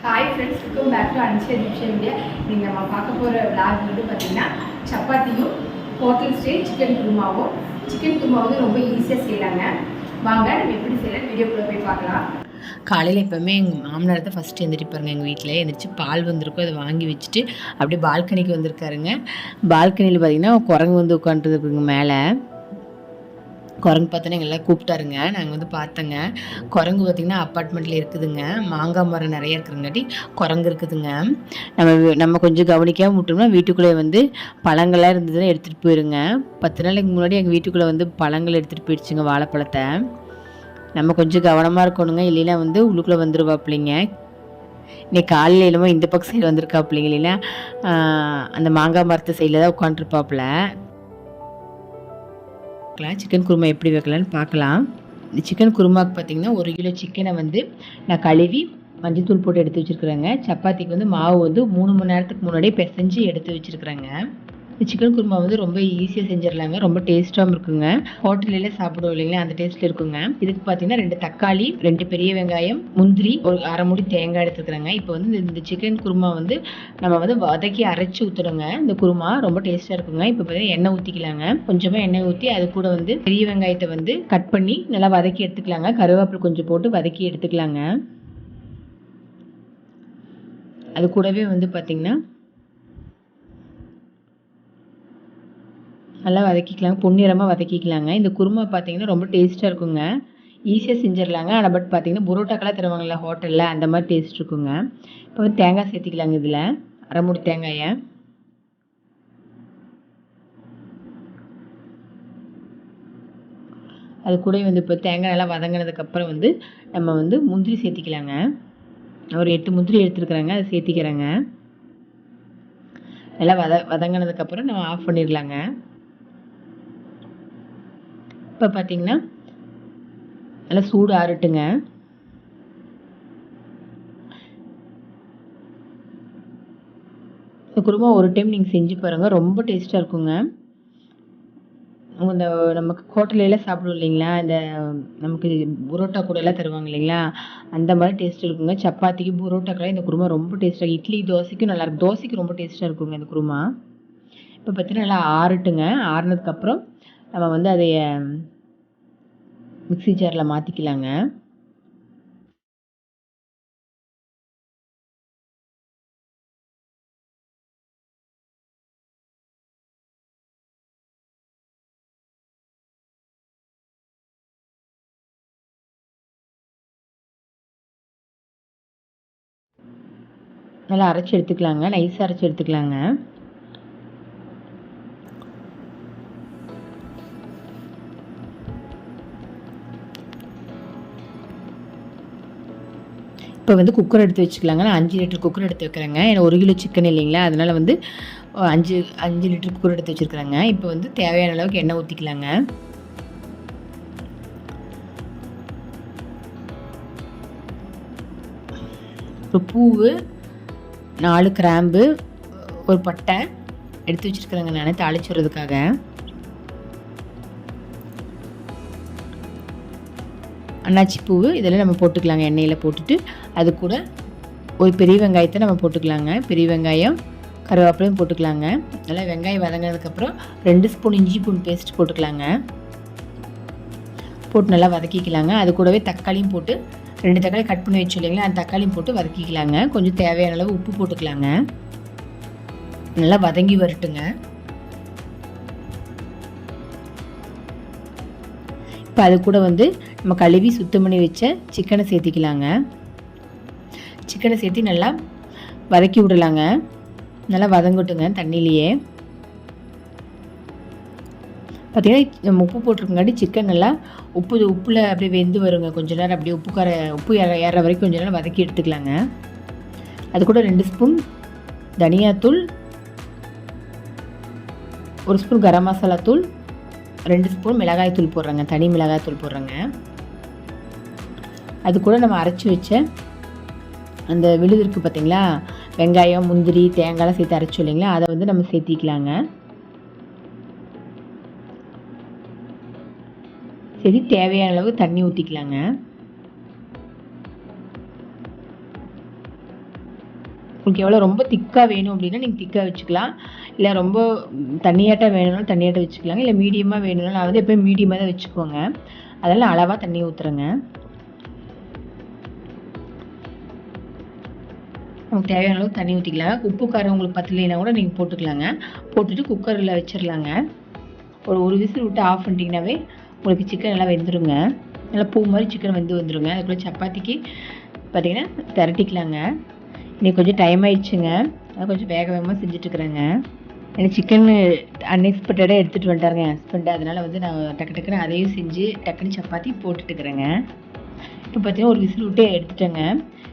Hi friends, welcome back to அன்ஷியா டிப்ஷன் media. நீங்கள் நம்ம பார்க்க போகிற விளாக் வந்து பார்த்திங்கன்னா சப்பாத்தியும் ஹோட்டல் ஸ்டைல் சிக்கன் குருமாவும். சிக்கன் குருமா வந்து ரொம்ப ஈஸியாக செய்யலாங்க. வாங்க நம்ம எப்படி செய்யலாம் வீடியோக்குள்ளே போய் பார்க்கலாம். காலையில் எப்போவுமே எங்கள் மாமனார் தான் ஃபஸ்ட்டு எழுந்திரிப்பாருங்க. எங்கள் வீட்டில் எழுந்திரிச்சு பால் வந்திருக்கும், அதை வாங்கி வச்சுட்டு அப்படியே பால்கனிக்கு வந்திருக்காருங்க. பால்கனியில் பார்த்திங்கன்னா குரங்கு வந்து உட்காந்துருக்குங்க. மேலே குரங்கு பார்த்தோன்னா எங்கெல்லாம் கூப்பிட்டாருங்க. நாங்கள் வந்து பார்த்தோங்க. குரங்கு பார்த்திங்கன்னா அப்பார்ட்மெண்ட்டில் இருக்குதுங்க. மாங்காய் மரம் நிறைய இருக்கிறங்காட்டி குரங்கு இருக்குதுங்க. நம்ம கொஞ்சம் கவனிக்காமல் விட்டோம்னா வீட்டுக்குள்ளே வந்து பழங்கள்லாம் இருந்ததுன்னா எடுத்துகிட்டு போயிருங்க. 10 நாளைக்கு முன்னாடி எங்கள் வீட்டுக்குள்ளே வந்து பழங்கள் எடுத்துகிட்டு போயிடுச்சுங்க, வாழைப்பழத்தை. நம்ம கொஞ்சம் கவனமாக இருக்கணுங்க, இல்லைன்னா வந்து உள்ளுக்குள்ளே வந்துடுவாப்பிள்ளைங்க. இன்னைக்கு காலையில் என்னமோ இந்த பக்கம் சைடு வந்திருக்காப்பிள்ளைங்க, இல்லைன்னா அந்த மாங்காய் மரத்து சைடில் தான் உட்காந்துருப்பாப்புல. சிக்கன் குருமா எப்படி வைக்கலான்னு பார்க்கலாம். இந்த சிக்கன் குருமாவுக்கு பார்த்திங்கன்னா 1 கிலோ சிக்கனை வந்து நான் கழுவி மஞ்சத்தூள் போட்டு எடுத்து வச்சுருக்குறேங்க. சப்பாத்திக்கு வந்து மாவு வந்து 3 மணி நேரத்துக்கு முன்னாடியே பிசைஞ்சு எடுத்து வச்சுருக்குறேங்க. இந்த சிக்கன் குருமா வந்து ரொம்ப ஈஸியாக செஞ்சிடலாங்க. ரொம்ப டேஸ்ட்டாகவும் இருக்குங்க. ஹோட்டலில் சாப்பிடுவோம் இல்லைங்களா, அந்த டேஸ்ட்டில் இருக்குங்க. இதுக்கு பார்த்தீங்கன்னா 2 தக்காளி, 2 பெரிய வெங்காயம், முந்திரி, ஒரு அரை மூடி தேங்காய் எடுத்துக்கிறேங்க. இப்போ வந்து இந்த சிக்கன் குருமா வந்து நம்ம வந்து வதக்கி அரைச்சி ஊற்றுடுங்க. இந்த குருமா ரொம்ப டேஸ்ட்டாக இருக்குங்க. இப்போ பார்த்தீங்கன்னா எண்ணெய் ஊற்றிக்கலாங்க. கொஞ்சமாக எண்ணெய் ஊற்றி அது கூட வந்து பெரிய வெங்காயத்தை வந்து கட் பண்ணி நல்லா வதக்கி எடுத்துக்கலாங்க. கருவேப்பிலை கொஞ்சம் போட்டு வதக்கி எடுத்துக்கலாங்க. அது கூடவே வந்து பார்த்திங்கன்னா நல்லா வதக்கிக்கலாங்க, பொன்னிறமாக வதக்கிக்கலாங்க. இந்த குருமா பார்த்தீங்கன்னா ரொம்ப டேஸ்ட்டாக இருக்குங்க. ஈஸியாக செஞ்சிடலாங்க. ஆனால் பட் பார்த்தீங்கன்னா புரோட்டாக்கெல்லாம் தருவாங்கள்ல ஹோட்டலில், அந்த மாதிரி டேஸ்ட் இருக்குங்க. இப்போ வந்து தேங்காய் சேர்த்திக்கலாங்க. இதில் அரை மூடி தேங்காயை அது கூட வந்து இப்போ தேங்காய் நல்லா வதங்கினதுக்கப்புறம் வந்து நம்ம வந்து முந்திரி சேர்த்திக்கலாங்க. ஒரு 8 முந்திரி எடுத்துருக்குறாங்க, அதை சேர்த்திக்கிறேங்க. நல்லா வதங்கினதுக்கப்புறம் நம்ம ஆஃப் பண்ணிடலாங்க. இப்போ பார்த்தீங்கன்னா நல்லா சூடு ஆறட்டுங்க. இந்த குருமா ஒரு டைம் நீங்கள் செஞ்சு பாருங்கள், ரொம்ப டேஸ்ட்டாக இருக்குங்க. இந்த நமக்கு ஹோட்டலெல்லாம் சாப்பிடுவோம் இல்லைங்களா, இந்த நமக்கு புரோட்டா கூட எல்லாம் தருவாங்க இல்லைங்களா, அந்த மாதிரி டேஸ்ட் இருக்குங்க. சப்பாத்திக்கு புரோட்டாக்கெல்லாம் இந்த குருமா ரொம்ப டேஸ்ட்டாக, இட்லி தோசைக்கும் நல்லாயிருக்கும். தோசைக்கு ரொம்ப டேஸ்ட்டாக இருக்குங்க இந்த குருமா. இப்போ பார்த்தீங்கன்னா நல்லா ஆறட்டுங்க. ஆறுனதுக்கப்புறம் நம்ம வந்து அதை மிக்ஸி ஜாரில் மாற்றிக்கலாங்க. நல்லா அரைச்சி எடுத்துக்கலாங்க, நைஸாக அரைச்சி எடுத்துக்கலாங்க. இப்போ வந்து குக்கர் எடுத்து வச்சுக்கலாங்க. நான் 5 லிட்டர் குக்கர் எடுத்து வைக்கிறேங்க. ஏன்னா 1 கிலோ சிக்கன் இல்லைங்களா, அதனால் வந்து 5 லிட்டர் குக்கர் எடுத்து வச்சுருக்குறேங்க. இப்போ வந்து தேவையான அளவுக்கு எண்ணெய் ஊற்றிக்கலாங்க. ஒரு பூவு, 4 கிராம்பு, ஒரு பட்டை எடுத்து வச்சுருக்குறேங்க நான் தாளிச்சு விடுறதுக்காக. அன்னாச்சி பூவு இதெல்லாம் நம்ம போட்டுக்கலாங்க. எண்ணெயில் போட்டுட்டு அது கூட ஒரு பெரிய வெங்காயத்தை நம்ம போட்டுக்கலாங்க. பெரிய வெங்காயம், கருவேப்பிலையும் போட்டுக்கலாங்க. நல்லா வெங்காயம் வதங்கினதுக்கப்புறம் 2 ஸ்பூன் இஞ்சி பூண்டு பேஸ்ட் போட்டுக்கலாங்க. போட்டு நல்லா வதக்கிக்கலாங்க. அது கூடவே தக்காளியும் போட்டு 2 தக்காளி கட் பண்ணி வச்சு இல்லைங்களா, அந்த தக்காளியும் போட்டு வதக்கிக்கலாங்க. கொஞ்சம் தேவையான அளவு உப்பு போட்டுக்கலாங்க. நல்லா வதங்கி வரட்டுங்க. இப்போ அது கூட வந்து நம்ம கழுவி சுத்தம் பண்ணி வச்ச சிக்கனை சேர்த்திக்கலாங்க. சிக்கனை சேர்த்து நல்லா வதக்கி விடலாங்க. நல்லா வதங்கட்டுங்க தண்ணியிலையே. பார்த்திங்கன்னா நம்ம உப்பு போட்டிருக்கங்காட்டி சிக்கன் நல்லா உப்பில் அப்படியே வெந்து வருங்க. கொஞ்சம் நேரம் அப்படியே உப்பு ஏற வரைக்கும் கொஞ்சம் நேரம் வதக்கி எடுத்துக்கலாங்க. அது கூட 2 ஸ்பூன் தனியாத்தூள், 1 ஸ்பூன் கரம் மசாலா தூள், 2 ஸ்பூன் மிளகாய் தூள் போடுறேங்க, தனி மிளகாய் தூள் போடுறேங்க. அது கூட நம்ம அரைச்சி வச்ச அந்த விழுது இருக்குது பார்த்திங்களா, வெங்காயம், முந்திரி, தேங்காய்லாம் சேர்த்து அரைச்சி இல்லைங்களா, அதை வந்து நம்ம சேர்த்திக்கலாங்க. சரி, தேவையான அளவு தண்ணி ஊற்றிக்கலாங்க. உங்களுக்கு எவ்வளோ ரொம்ப திக்காக வேணும் அப்படின்னா நீங்கள் திக்காக வச்சுக்கலாம், இல்லை ரொம்ப தண்ணியாட்டம் வேணும்னாலும் தண்ணியாட்டம் வச்சுக்கலாங்க, இல்லை மீடியமாக வேணும்னாலும் நான் வந்து எப்போயும் மீடியமாக தான் வச்சுக்கோங்க. அதெல்லாம் அளவாக தண்ணி ஊற்றுறேங்க. நமக்கு தேவையான அளவு தண்ணி ஊற்றிக்கலாம். உப்பு காரம் உங்களுக்கு பத்தலைன்னா கூட நீங்கள் போட்டுக்கலாங்க. போட்டுட்டு குக்கரில் வச்சிடலாங்க. ஒரு விசில் விட்டு ஆஃப் பண்ணிட்டீங்கன்னாவே உங்களுக்கு சிக்கன் நல்லா வெந்துருங்க. நல்லா பூ மாதிரி சிக்கன் வந்துருங்க. அதுக்குள்ளே சப்பாத்திக்கு பார்த்தீங்கன்னா திரட்டிக்கலாங்க. இன்னைக்கு கொஞ்சம் டைம் ஆயிடுச்சுங்க, அது கொஞ்சம் வேகமாக செஞ்சுட்ருக்குறேங்க. எனக்கு சிக்கன் அன்எக்ஸ்பெக்டடாக எடுத்துகிட்டு வந்துட்டாருங்க என் ஹஸ்பண்டு. அதனால் வந்து நான் டக்குன்னு அதையும் செஞ்சு டக்குன்னு சப்பாத்தி போட்டுட்டுக்கிறேங்க. இப்போ பார்த்தீங்கன்னா ஒரு விசில் விட்டு எடுத்துட்டேங்க.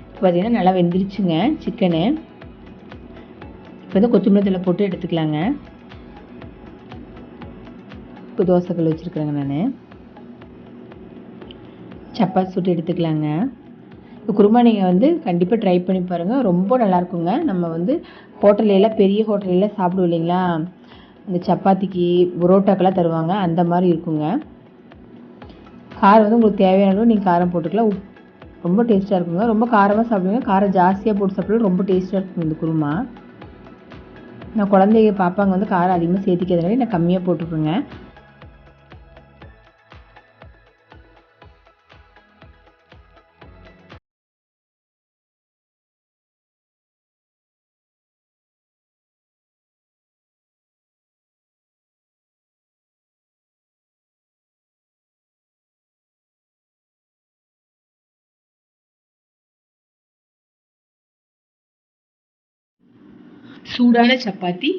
இப்போ பார்த்தீங்கன்னா நல்லா வெந்துருச்சுங்க சிக்கனு. இப்போ வந்து கொத்தமல்லி தழை போட்டு எடுத்துக்கலாங்க. இப்போ தோசைக்கல் வச்சுருக்குறேங்க நான். சப்பாத்தி சுட்டு எடுத்துக்கலாங்க. இப்போ குருமா நீங்கள் வந்து கண்டிப்பாக ட்ரை பண்ணி பாருங்கள், ரொம்ப நல்லாயிருக்குங்க. நம்ம வந்து ஹோட்டல்லாம் பெரிய ஹோட்டல்லாம் சாப்பிடுவோம் இல்லைங்களா, அந்த சப்பாத்திக்கு புரோட்டாக்கெல்லாம் தருவாங்க, அந்த மாதிரி இருக்குங்க. காரம் வந்து உங்களுக்கு தேவையான அளவு நீங்கள் காரம் போட்டுக்கலாம். ரொம்ப டேஸ்ட்டாக இருக்குங்க. ரொம்ப காரமாக சாப்பிடுவீங்க, காரம் ஜாஸ்தியாக போட்டு சாப்பிடுறது ரொம்ப டேஸ்ட்டாக இருக்குங்க இந்த குருமா. நான் குழந்தைங்க பாப்பாங்க வந்து காரம் அதிகமாக சேர்த்திக்கிறதுனால நான் கம்மியாக போட்டுக்கோங்க. சூடான சப்பாத்தி,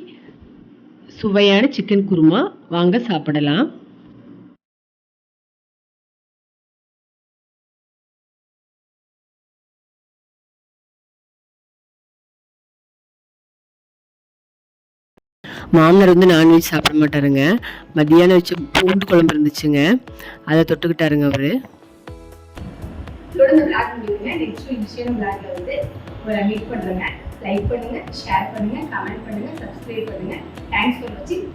சுவையான சிக்கன் குருமா, வாங்க சாப்பிடலாம். மாமனார் வந்து நான்வெஜ் சாப்பிட மாட்டாருங்க. மத்தியானம் வச்ச பூண்டு குழம்பு இருந்துச்சுங்க, அதை தொட்டுக்கிட்டாருங்க அவரு. இதோட இந்த vlog முடியுங்க. நெக்ஸ்ட் இன்ஸ்டாகிராம் vlogல வந்து உங்களை மீட் பண்றேங்க. லைக் பண்ணுங்க, ஷேர் பண்ணுங்க, கமெண்ட் பண்ணுங்க, சப்ஸ்கிரைப் பண்ணுங்க. தேங்க்ஸ் ஃபார் வாட்சிங்.